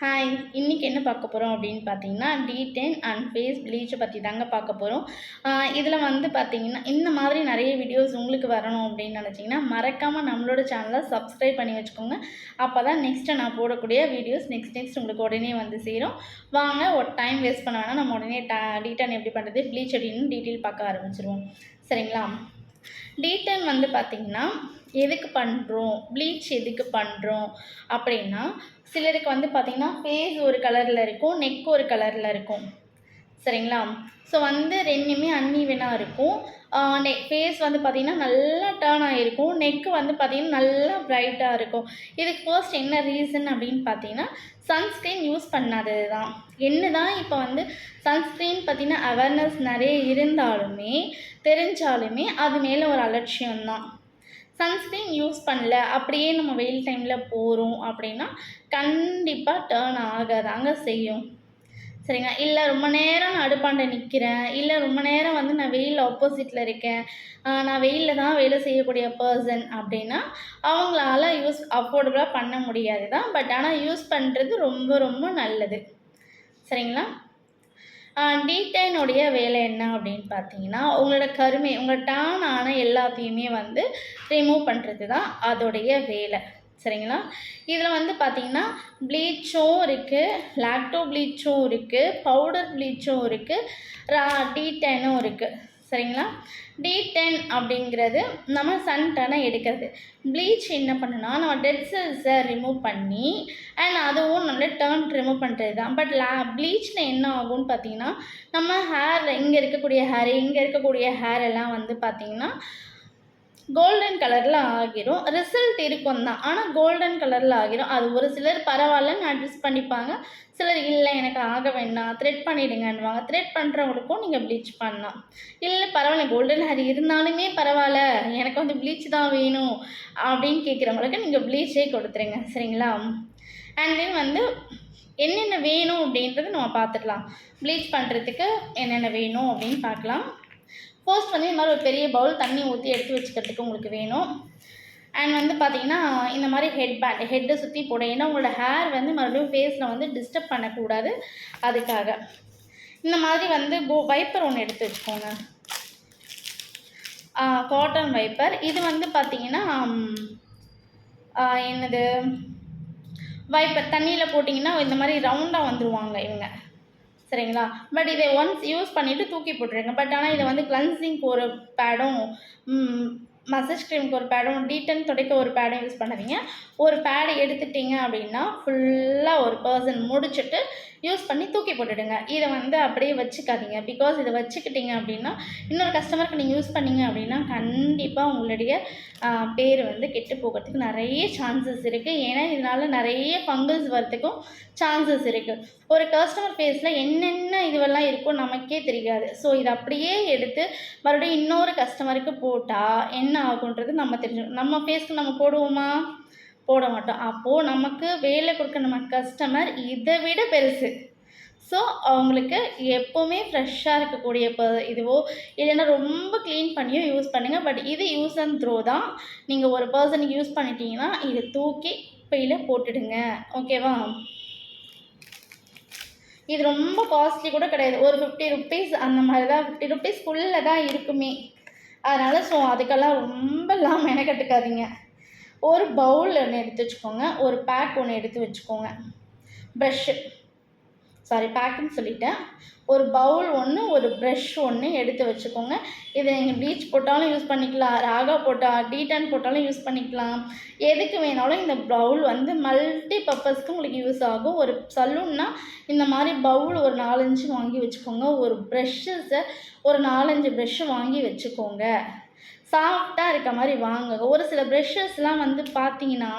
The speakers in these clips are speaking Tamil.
ஹாய், இன்னைக்கு என்ன பார்க்க போகிறோம் அப்படின்னு பார்த்தீங்கன்னா, டீடென் அண்ட் ஃபேஸ் ப்ளீச்சை பற்றி தாங்க பார்க்க போகிறோம். இதில் வந்து பார்த்தீங்கன்னா, இந்த மாதிரி நிறைய வீடியோஸ் உங்களுக்கு வரணும் அப்படின்னு நினச்சிங்கன்னா, மறக்காமல் நம்மளோட சேனலை சப்ஸ்கிரைப் பண்ணி வச்சுக்கோங்க. அப்போ தான் நெக்ஸ்ட்டு நான் போடக்கூடிய வீடியோஸ் நெக்ஸ்ட் உங்களுக்கு உடனே வந்து சேரும். வாங்க, ஒரு டைம் வேஸ்ட் பண்ண வேணாம், நம்ம உடனே டீடன் எப்படி பண்ணுறது, ப்ளீச் அப்படின்னு டீட்டெயில் பார்க்க ஆரம்பிச்சிருவோம். சரிங்களா? டீடன் வந்து பார்த்திங்கன்னா எதுக்கு பண்ணுறோம், ப்ளீச் எதுக்கு பண்ணுறோம் அப்படின்னா, சிலருக்கு வந்து பார்த்திங்கன்னா ஃபேஸ் ஒரு கலரில் இருக்கும், நெக் ஒரு கலரில் இருக்கும். சரிங்களா? ஸோ வந்து ரெண்டுமே அன்ஈவனாக இருக்கும். ஃபேஸ் வந்து பார்த்திங்கன்னா நல்லா டேர்ன் ஆகிருக்கும், நெக்கு வந்து பார்த்திங்கன்னா நல்லா ப்ரைட்டாக இருக்கும். இதுக்கு ஃபர்ஸ்ட் என்ன ரீசன் அப்படின்னு பார்த்தீங்கன்னா, சன்ஸ்க்ரீன் யூஸ் பண்ணாதது தான். என்ன தான் இப்போ வந்து சன்ஸ்க்ரீன் பார்த்திங்கன்னா அவேர்னஸ் நிறைய இருந்தாலுமே தெரிஞ்சாலுமே அது மேலே ஒரு அலட்சியம்தான். சன்ஸ்க்ரீன் யூஸ் பண்ணல, அப்படியே நம்ம வெயில் டைமில் போகிறோம் அப்படின்னா கண்டிப்பாக டேர்ன் ஆகதாங்க செய்யும். சரிங்களா? இல்லை ரொம்ப நேரம் நான் அடுப்பாண்ட நிற்கிறேன், இல்லை ரொம்ப நேரம் வந்து நான் வெயில் ஆப்போசிட்டில் இருக்கேன், நான் வெயிலில் தான் வேலை செய்யக்கூடிய பர்சன் அப்படின்னா அவங்களால அஃபோர்டபுளாக பண்ண முடியாது தான். பட் ஆனால் யூஸ் பண்ணுறது ரொம்ப ரொம்ப நல்லது. சரிங்களா? டீடைனுடைய வேலை என்ன அப்படின்னு பார்த்தீங்கன்னா, உங்களோட கருமை, உங்கள் டேர்ன் ஆன எல்லாத்தையுமே வந்து ரிமூவ் பண்ணுறது தான் அதோடைய வேலை. சரிங்களா? இதில் வந்து பார்த்திங்கன்னா ப்ளீச்சும் இருக்குது, லாக்டோ ப்ளீச்சும் இருக்குது, பவுடர் ப்ளீச்சும் இருக்குது, டீடனும் இருக்குது. சரிங்களா? டீடன் அப்படிங்கிறது நம்ம சன் டர்னை எடுக்கிறது. ப்ளீச் என்ன பண்ணுன்னா நம்ம டெட் செல்ஸை ரிமூவ் பண்ணி அண்ட் அதுவும் நம்மள டர்ன் ரிமூவ் பண்ணுறது தான். பட் ப்ளீச்சில் என்ன ஆகும்னு பார்த்தீங்கன்னா, நம்ம ஹேர் இங்கே இருக்கக்கூடிய ஹேர் எல்லாம் வந்து பார்த்திங்கன்னா கோல்டன் கலரில் ஆகிரும். ரிசல்ட் இருக்கும் தான், ஆனால் கோல்டன் கலரில் ஆகிரும். அது ஒரு சிலர் பரவாயில்லன்னு அட்ஜஸ்ட் பண்ணிப்பாங்க, சிலர் இல்லை எனக்கு ஆக வேண்டாம் த்ரெட் பண்ணிவிடுங்கன்னுவாங்க. த்ரெட் பண்ணுறவங்களுக்கும் நீங்கள் ப்ளீச் பண்ணலாம். இல்லை பரவாயில்ல கோல்டன் ஹேர் இருந்தாலுமே பரவாயில்ல, எனக்கு வந்து ப்ளீச் தான் வேணும் அப்படின்னு கேட்குறவங்களுக்கு நீங்கள் ப்ளீச்சே கொடுத்துருங்க. சரிங்களா? அண்ட் தென் வந்து என்னென்ன வேணும் அப்படின்றது நம்ம பார்த்துக்கலாம். ப்ளீச் பண்ணுறதுக்கு என்னென்ன வேணும் அப்படின்னு பார்க்கலாம். ஃபர்ஸ்ட் வந்து இந்த மாதிரி ஒரு பெரிய பவுல் தண்ணி ஊற்றி எடுத்து வச்சுக்கிறதுக்கு உங்களுக்கு வேணும். அண்ட் வந்து பார்த்திங்கன்னா இந்த மாதிரி ஹெட்டை சுற்றி போட, ஏன்னா உங்களோட ஹேர் வந்து மறுபடியும் ஃபேஸில் வந்து டிஸ்டர்ப் பண்ணக்கூடாது. அதுக்காக இந்த மாதிரி வந்து வைப்பர் ஒன்று எடுத்து வச்சுக்கோங்க, காட்டன் வைப்பர். இது வந்து பார்த்திங்கன்னா என்னது வைப்பர் தண்ணியில் போட்டிங்கன்னா இந்த மாதிரி ரவுண்டாக வந்துடுவாங்க இவங்க. சரிங்களா? பட் இதை ஒன்ஸ் யூஸ் பண்ணிவிட்டு தூக்கி போட்டுருங்க. பட் ஆனால் இதை வந்து கிளன்சிங்க்கு ஒரு பேடும், மசாஜ் க்ரீமுக்கு ஒரு பேடும், டீடன் துடைக்க ஒரு பேடும் யூஸ் பண்ணாதீங்க. ஒரு பேடு எடுத்துட்டிங்க அப்படின்னா ஃபுல்லாக ஒரு பர்சன் முடிச்சுட்டு யூஸ் பண்ணி தூக்கி போட்டுடுங்க. இதை வந்து அப்படியே வச்சுக்காதீங்க. பிகாஸ் இதை வச்சுக்கிட்டிங்க அப்படின்னா இன்னொரு கஸ்டமருக்கு நீங்கள் யூஸ் பண்ணிங்க அப்படின்னா கண்டிப்பாக உங்களுடைய பேர் வந்து கெட்டு போகிறதுக்கு நிறைய சான்சஸ் இருக்குது. ஏன்னா இதனால் நிறைய ஃபங்கல்ஸ் வரத்துக்கும் சான்சஸ் இருக்குது. ஒரு கஸ்டமர் ஃபேஸில் என்னென்ன இதுவெல்லாம் இருக்கோ நமக்கே தெரியாது. ஸோ இதை அப்படியே எடுத்து மறுபடியும் இன்னொரு கஸ்டமருக்கு போட்டால் என்ன ஆகுன்றது நம்ம தெரிஞ்சுக்கணும். நம்ம ஃபேஸ்க்கு நம்ம போடுவோமா? போட மாட்டோம். அப்போது நமக்கு வேலை கொடுக்க நம்ம கஸ்டமர் இதை விட பெருசு. ஸோ அவங்களுக்கு எப்போவுமே ஃப்ரெஷ்ஷாக இருக்கக்கூடிய இதுவோ இல்லைன்னா ரொம்ப க்ளீன் பண்ணியோ யூஸ் பண்ணுங்கள். பட் இது யூஸ் அண்ட் த்ரோ தான். நீங்கள் ஒரு பர்சனுக்கு யூஸ் பண்ணிட்டீங்கன்னா இதை தூக்கி குப்பையில் போட்டுடுங்க. ஓகேவா? இது ரொம்ப காஸ்ட்லி கூட கிடையாது. ஒரு 50 ருப்பீஸ் அந்த மாதிரி தான், 50 ருப்பீஸ்க்குள்ளே தான் இருக்குமே. அதனால் ஸோ அதுக்கெல்லாம் ரொம்பலாம் மெனக்கட்டுக்காதீங்க. ஒரு பவுல் ஒன்று எடுத்து வச்சுக்கோங்க, ஒரு பேக் ஒன்று எடுத்து வச்சுக்கோங்க. பேக்குன்னு சொல்லிட்டேன். ஒரு பவுல் ஒன்று, ஒரு ப்ரஷ் ஒன்று எடுத்து வச்சுக்கோங்க. இதை நீங்கள் ப்ளீச் போட்டாலும் யூஸ் பண்ணிக்கலாம், ராகா போட்டால் டீடன் போட்டாலும் யூஸ் பண்ணிக்கலாம். எதுக்கு வேணாலும் இந்த பவுல் வந்து மல்டி பர்பஸ்க்கு உங்களுக்கு யூஸ் ஆகும். ஒரு சலூன்னா இந்த மாதிரி பவுல் ஒரு 4-5 வாங்கி வச்சுக்கோங்க. ஒரு ப்ரஷ்ஷஸை ஒரு 4-5 ப்ரஷ்ஷு வாங்கி வச்சுக்கோங்க. சாஃப்டாக இருக்க மாதிரி வாங்குங்க. ஒரு சில ப்ரஷ்ஷஸ்லாம் வந்து பார்த்தீங்கன்னா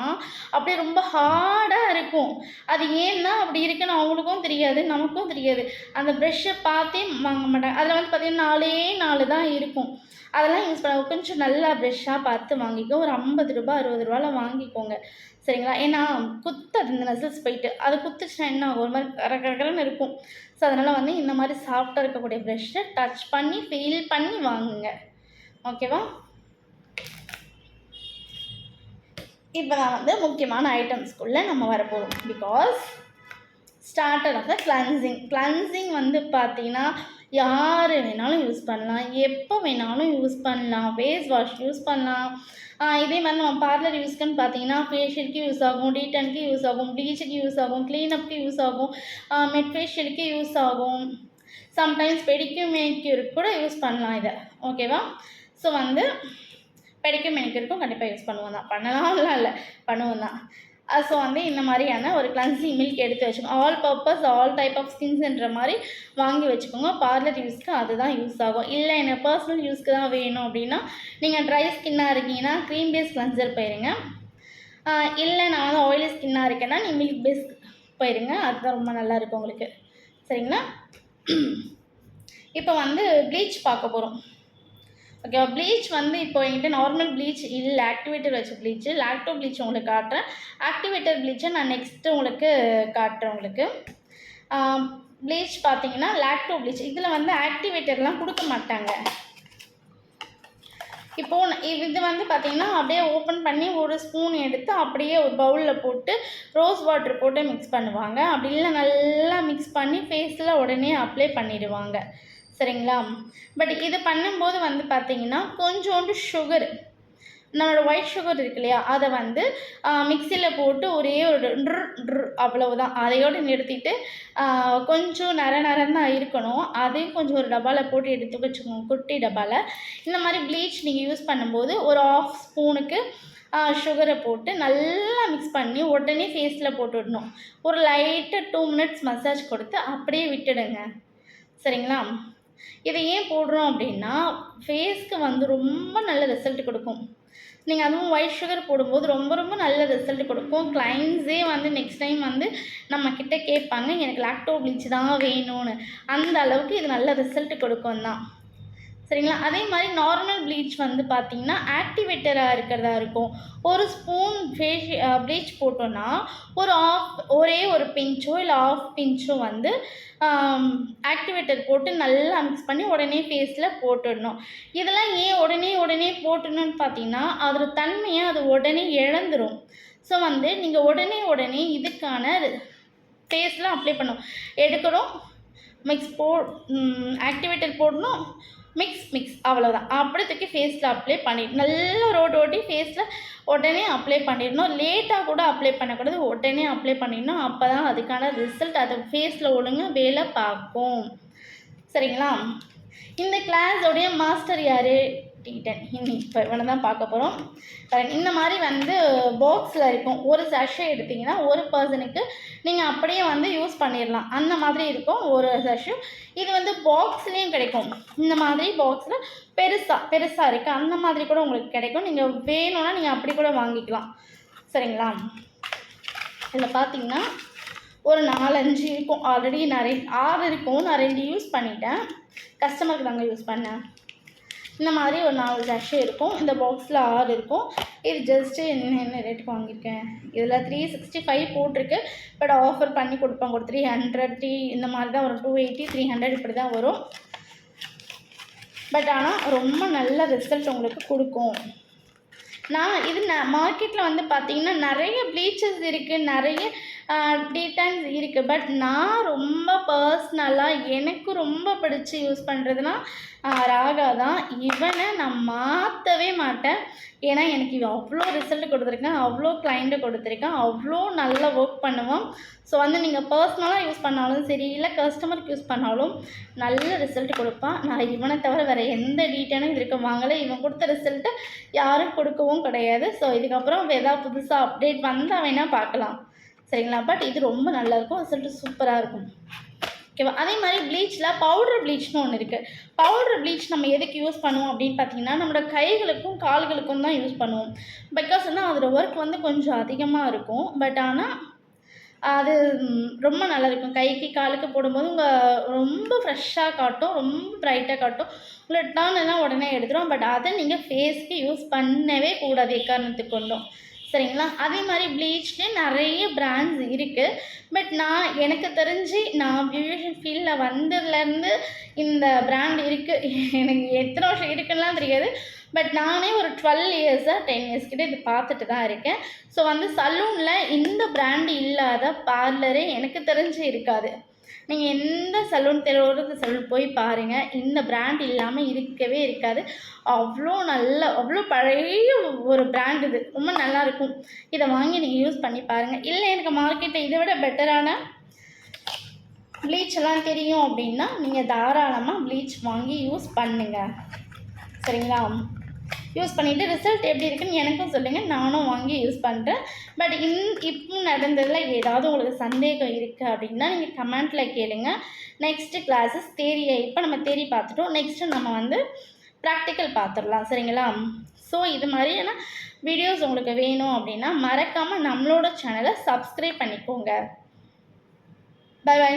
அப்படியே ரொம்ப ஹார்டாக இருக்கும். அது ஏன்னா அப்படி இருக்குன்னு அவங்களுக்கும் தெரியாது, நமக்கும் தெரியாது. அந்த ப்ரஷ்ஷை பார்த்தே வாங்க மாட்டாங்க. அதில் வந்து பார்த்திங்கன்னா 4 தான் இருக்கும். அதெல்லாம் யூஸ் பண்ண கொஞ்சம் நல்லா ப்ரஷ்ஷாக பார்த்து வாங்கிக்கோ. ஒரு 50 ரூபா 60 ரூபாவில் வாங்கிக்கோங்க. சரிங்களா? ஏன்னா குத்தாது, இந்த நசல்ஸ் போயிட்டு அது குத்துச்சுன்னா என்ன ஆகும், ஒரு மாதிரி கரகரன்னு இருக்கும். ஸோ அதனால் வந்து இந்த மாதிரி சாஃப்டாக இருக்கக்கூடிய ப்ரஷ்ஷை டச் பண்ணி ஃபீல் பண்ணி வாங்குங்க. ஓகேவா? இப்போ நான் வந்து முக்கியமான ஐட்டம்ஸ்குள்ளே நம்ம வரப்போகிறோம். Because starter of the cleansing வந்து பார்த்தீங்கன்னா யார் வேணாலும் யூஸ் பண்ணலாம், எப்போ வேணாலும் யூஸ் பண்ணலாம், ஃபேஸ் வாஷ் யூஸ் பண்ணலாம். இதே மாதிரி நம்ம பார்லர் யூஸ்க்குன்னு பார்த்தீங்கன்னா ஃபேஷியலுக்கு யூஸ் ஆகும், டீடனுக்கு யூஸ் ஆகும், ப்ளீச்சுக்கு யூஸ் ஆகும், க்ளீனப்புக்கு யூஸ் ஆகும், மெட் ஃபேஷியலுக்கு யூஸ் ஆகும், சம்டைம்ஸ் பெடிக்யூர் மேனிக்யூருக்கு கூட யூஸ் பண்ணலாம் இதை. ஓகேவா? ஸோ வந்து பெடிக்யூர் மேனிக்யூருக்கும் கண்டிப்பாக யூஸ் பண்ணுவோம் தான், பண்ணலாம்லாம் இல்லை, பண்ணுவோம் தான். ஸோ வந்து இந்த மாதிரியான ஒரு கிளன்சிங் மில்க் எடுத்து வச்சுக்கோங்க. All purpose all type of ஸ்கின்ஸ்ன்ற மாதிரி வாங்கி வச்சுக்கோங்க. பார்லர் யூஸ்க்கு அதுதான் யூஸ் ஆகும். இல்லை எனக்கு பர்சனல் யூஸ்க்கு தான் வேணும் அப்படின்னா நீங்கள் ட்ரை ஸ்கின்னாக இருக்கீங்கன்னா க்ரீம் பேஸ் கிளன்சர் போயிருங்க. இல்லை நான் வந்து ஆயிலி ஸ்கின்னாக இருக்கேன்னா நீ மில்க் பேஸ் போயிருங்க, அதுதான் ரொம்ப நல்லாயிருக்கும் உங்களுக்கு. சரிங்களா? இப்போ வந்து ப்ளீச் பார்க்க போகிறோம். ஓகேவா? ப்ளீச் வந்து இப்போ என்கிட்ட நார்மல் ப்ளீச் இல்லை, ஆக்டிவேட்டர் வச்ச ப்ளீச்சு. லாக்டோ ப்ளீச் உங்களுக்கு காட்டுறேன். ஆக்டிவேட்டர் ப்ளீச்சை நான் நெக்ஸ்ட்டு உங்களுக்கு காட்டுறேன். உங்களுக்கு ப்ளீச் பார்த்தீங்கன்னா லாக்டோ ப்ளீச், இதில் வந்து ஆக்டிவேட்டர்லாம் கொடுக்க மாட்டாங்க. இப்போது இது வந்து பார்த்திங்கன்னா அப்படியே ஓப்பன் பண்ணி ஒரு ஸ்பூன் எடுத்து அப்படியே ஒரு பவுலில் போட்டு ரோஸ் வாட்டர் போட்டு மிக்ஸ் பண்ணுவாங்க. அப்படி இல்லை நல்லா மிக்ஸ் பண்ணி ஃபேஸில் உடனே அப்ளை பண்ணிடுவாங்க. சரிங்களா? பட் இது பண்ணும்போது வந்து பார்த்திங்கன்னா கொஞ்சோண்டு சுகர், நம்மளோட ஒயிட் சுகர் இருக்கு இல்லையா, அதை வந்து மிக்சியில் போட்டு ஒரே ஒரு அவ்வளவுதான், அதையோடு நிறுத்திட்டு கொஞ்சம் நரன்னு இருக்கணும். அதையும் கொஞ்சம் ஒரு டப்பாவில் போட்டு எடுத்து வச்சுக்கோங்க, குட்டி டப்பாவில். இந்த மாதிரி ப்ளீச் நீங்கள் யூஸ் பண்ணும்போது ஒரு 1/2 ஸ்பூனுக்கு சுகரை போட்டு நல்லா மிக்ஸ் பண்ணி உடனே ஃபேஸில் போட்டு விடணும். ஒரு லைட்டாக 2 மினிட்ஸ் மசாஜ் கொடுத்து அப்படியே விட்டுடுங்க. சரிங்களா? இதை ஏன் போடுறோம் அப்படின்னா ஃபேஸ்க்கு வந்து ரொம்ப நல்ல ரிசல்ட் கொடுக்கும். நீங்கள் அதுவும் ஒயிட் சுகர் போடும்போது ரொம்ப ரொம்ப நல்ல ரிசல்ட் கொடுக்கும். கிளைண்ட்ஸே வந்து நெக்ஸ்ட் டைம் வந்து நம்மக்கிட்ட கேட்பாங்க, எனக்கு லாக்டோ ப்ளீச் தான் வேணும்னு. அந்த அளவுக்கு இது நல்ல ரிசல்ட் கொடுக்கும் தான். சரிங்களா? அதே மாதிரி நார்மல் ப்ளீச் வந்து பார்த்திங்கன்னா ஆக்டிவேட்டராக இருக்கிறதா இருக்கும். ஒரு ஸ்பூன் ப்ளீச் போட்டோன்னா ஒரே ஒரு பிஞ்சோ இல்லை 1/2 பிஞ்சோ வந்து ஆக்டிவேட்டர் போட்டு நல்லா மிக்ஸ் பண்ணி உடனே ஃபேஸில் போட்டுடணும். இதெல்லாம் ஏன் உடனே போட்டணும்னு பார்த்தீங்கன்னா அதோட தன்மையை அது உடனே இழந்துடும். ஸோ வந்து நீங்கள் உடனே இதுக்கான ஃபேஸில் அப்ளை பண்ணணும். எடுக்கணும், ஆக்டிவேட்டர் போடணும், மிக்ஸ் அவ்வளோதான். அப்படி தூக்கி ஃபேஸில் அப்ளை பண்ணிடணும். நல்லா ஓட்டி ஃபேஸில் உடனே அப்ளை பண்ணிடணும். லேட்டாக கூட அப்ளை பண்ணக்கூடாது, உடனே அப்ளை பண்ணிடணும். அப்போ தான் அதுக்கான ரிசல்ட் அது ஃபேஸில் ஒழுங்காக வேலை பார்க்கும். சரிங்களா? இந்த கிளாஸோடைய மாஸ்டர் யார்? டீடன். இப்போ இவனை தான் பார்க்க போகிறோம். இந்த மாதிரி வந்து பாக்ஸில் இருக்கும். ஒரு சஷே எடுத்திங்கன்னா ஒரு பர்சனுக்கு நீங்கள் அப்படியே வந்து யூஸ் பண்ணிடலாம். அந்த மாதிரி இருக்கும் ஒரு சஷு. இது வந்து பாக்ஸ்லேயும் கிடைக்கும். இந்த மாதிரி பாக்ஸில் பெருசாக இருக்குது, அந்த மாதிரி கூட உங்களுக்கு கிடைக்கும். நீங்கள் வேணும்னா நீங்கள் அப்படி கூட வாங்கிக்கலாம். சரிங்களா? இதில் பார்த்தீங்கன்னா ஒரு 4-5 இருக்கும். ஆல்ரெடி நான் 6 இருக்கும். நான் 2 யூஸ் பண்ணிட்டேன், கஸ்டமருக்கு தாங்க யூஸ் பண்ணேன். இந்த மாதிரி ஒரு 4 சஷே இருக்கும். இந்த பாக்ஸில் 6 இருக்கும். இது ஜஸ்ட்டு என்ன ரேட்டுக்கு வாங்கியிருக்கேன், இதில் 365 போட்டிருக்கு. பட் ஆஃபர் பண்ணி கொடுப்பாங்க ஒரு 300 இந்த மாதிரி தான் வரும். 280 300 இப்படி தான் வரும். பட் ஆனால் ரொம்ப நல்ல ரிசல்ட் உங்களுக்கு கொடுக்கும். இது மார்க்கெட்டில் வந்து பார்த்திங்கன்னா நிறைய ப்ளீச்சஸ் இருக்குது, நிறைய டீடைல்ஸ் இருக்குது. பட் நான் ரொம்ப பர்ஸ்னலாக எனக்கு ரொம்ப பிடிச்சி யூஸ் பண்ணுறதுனா ராகா தான். இவனை நான் மாற்றவே மாட்டேன். ஏன்னா எனக்கு இவன் அவ்வளோ ரிசல்ட் கொடுத்துருக்கேன், அவ்வளோ கிளைண்ட்டு கொடுத்துருக்கேன், அவ்வளோ நல்ல ஒர்க் பண்ணுவான். ஸோ வந்து நீங்கள் பர்ஸ்னலாக யூஸ் பண்ணாலும் சரி, இல்லை கஸ்டமருக்கு யூஸ் பண்ணாலும் நல்ல ரிசல்ட் கொடுப்பான். நான் இவனை தவிர வேறு எந்த டீட்டெயிலும் இதுக்கு வாங்கலை. இவன் கொடுத்த ரிசல்ட்டு யாரும் கொடுக்கவும் கிடையாது. ஸோ இதுக்கப்புறம் ஏதாவது புதுசாக அப்டேட் வந்தால் வேணால் பார்க்கலாம். சரிங்களா? பட் இது ரொம்ப நல்லாயிருக்கும், ரிசல்ட்டு சூப்பராக இருக்கும். ஓகேவா? அதே மாதிரி ப்ளீச்சில் பவுடர் ப்ளீச்னு ஒன்று இருக்குது. பவுடர் ப்ளீச் நம்ம எதுக்கு யூஸ் பண்ணுவோம் அப்படின்னு பார்த்தீங்கன்னா நம்மளோட கைகளுக்கும் கால்களுக்கும் தான் யூஸ் பண்ணுவோம். பிகாஸ் வந்து அதோடய ஒர்க் வந்து கொஞ்சம் அதிகமாக இருக்கும். பட் ஆனால் அது ரொம்ப நல்லாயிருக்கும். கைக்கு காலுக்கு போடும்போது உங்கள் ரொம்ப ஃப்ரெஷ்ஷாக காட்டும், ரொம்ப ப்ரைட்டாக காட்டும். உங்களை டர்ன் எல்லாம் உடனே எடுத்துரும். பட் அதை நீங்கள் ஃபேஸ்க்கு யூஸ் பண்ணவே கூடாது எக்காரணத்துக்கு கொண்டும். சரிங்களா? அதே மாதிரி ப்ளீச்லேயே நிறைய பிராண்ட்ஸ் இருக்குது. பட் எனக்கு தெரிஞ்சு நான் பியூட்டிஷியன் ஃபீல்டில் வந்ததுலேருந்து இந்த பிராண்ட் இருக்குது. எனக்கு எத்தனை வருஷம் இருக்குன்னுலாம் தெரியாது. பட் நானே ஒரு 12 இயர்ஸாக 10 இயர்ஸ் கிட்ட இது பார்த்துட்டு தான் இருக்கேன். ஸோ வந்து சலூனில் இந்த பிராண்ட் இல்லாத பார்லரே எனக்கு தெரிஞ்சு இருக்காது. நீங்கள் எந்த சலூன் தெருவோரத்து சலூன் போய் பாருங்கள், இந்த பிராண்ட் இல்லாமல் இருக்கவே இருக்காது. அவ்வளோ பழைய ஒரு பிராண்ட் இது. ரொம்ப நல்லாயிருக்கும். இதை வாங்கி நீங்கள் யூஸ் பண்ணி பாருங்கள். இல்லை எனக்கு மார்க்கெட்டில் இதை விட பெட்டரான ப்ளீச் எல்லாம் தெரியும் அப்படின்னா நீங்கள் தாராளமாக ப்ளீச் வாங்கி யூஸ் பண்ணுங்கள். சரிங்களா? யூஸ் பண்ணிவிட்டு ரிசல்ட் எப்படி இருக்குன்னு எனக்கும் சொல்லுங்கள். நானும் வாங்கி யூஸ் பண்ணுறேன். பட் இப்போ நடந்ததில் ஏதாவது உங்களுக்கு சந்தேகம் இருக்குது அப்படின்னா நீங்கள் கமெண்ட்டில் கேளுங்க. நெக்ஸ்ட்டு கிளாஸஸ் தேரியை இப்போ நம்ம தேரி பார்த்துட்டோம். நெக்ஸ்ட்டு நம்ம வந்து ப்ராக்டிக்கல் பார்த்துடலாம். சரிங்களா? ஸோ இது மாதிரியான வீடியோஸ் உங்களுக்கு வேணும் அப்படின்னா மறக்காமல் நம்மளோட சேனலை சப்ஸ்கிரைப் பண்ணிக்கோங்க. Bye by.